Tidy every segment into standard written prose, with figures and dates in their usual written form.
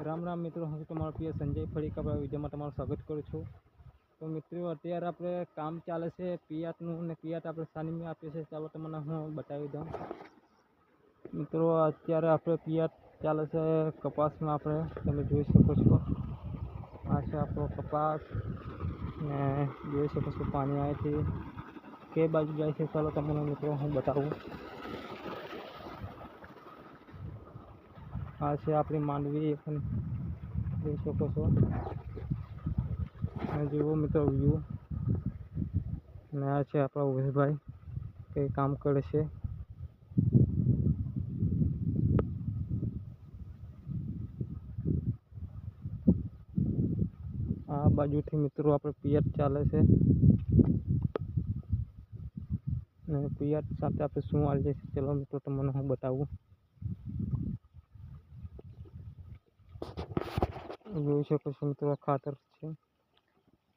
राम राम मित्रों, हूँ तमारो प्रिय संजय फड़ीक आपણા વિડીયોમાં તમારું સ્વાગત કરું છું। તો મિત્રો અત્યારે આપણે કામ ચાલે છે પિયાતનું, ને પિયાત આપણે સાનીમાં આપીએ છીએ। ચાલો તમને હું બતાવી દઉં। મિત્રો અત્યારે આપણે પિયાત ચાલે છે કપાસમાં। આપણે તમે જોઈ શકો છો, આ છે આપણો કપાસ ને જોઈ શકો છો પાણી અહીંથી કે બાજુ જાય છે। ચાલો તમને મિત્રો હું બતાવું। આ છે આપણી માંડવી, પણ જોઈ શકો છો। અને જુઓ મિત્રો વ્યૂ, અને આ છે આપણા ઉમેશભાઈ કંઈ કામ કરે છે। આ બાજુથી મિત્રો આપણે પિયાત ચાલે છે, અને પિયાત સાથે આપણે શું આવી જાય છે ચાલો મિત્રો તમને હું બતાવું। જોઈ શકો છો મિત્રો ખાતર છે।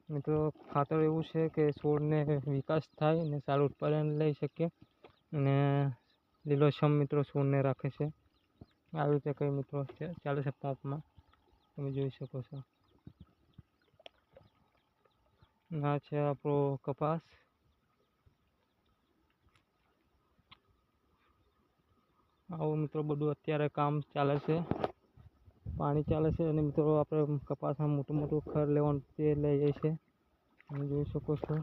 મિત્રો ખાતર એવું છે કે છોડને વિકાસ થાય ને સારું ઉત્પાદન લઈ શકે, અને લીલોછમ મિત્રો છોડને રાખે છે। આવી રીતે કંઈ મિત્રો ચાલે છે પંપમાં, તમે જોઈ શકો છો। આ છે આપણો કપાસ। આવું મિત્રો બધું અત્યારે કામ ચાલે છે, પાણી ચાલે છે, અને મિત્રો આપણે કપાસમાં મોટું મોટું ખર લેવાનું તે લઈ જાય છે, તમે જોઈ શકો છો।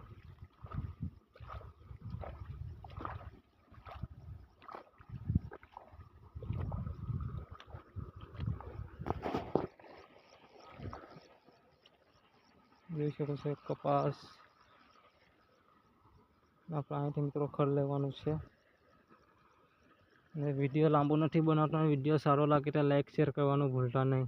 જોઈ શકો છો કપાસ આપણે અહીંથી મિત્રો ખર લેવાનું છે। અને વિડીયો લાંબો નથી બનાવતો, વિડીયો સારો લાગે તો લાઈક શેર કરવાનું ભૂલતા નહીં।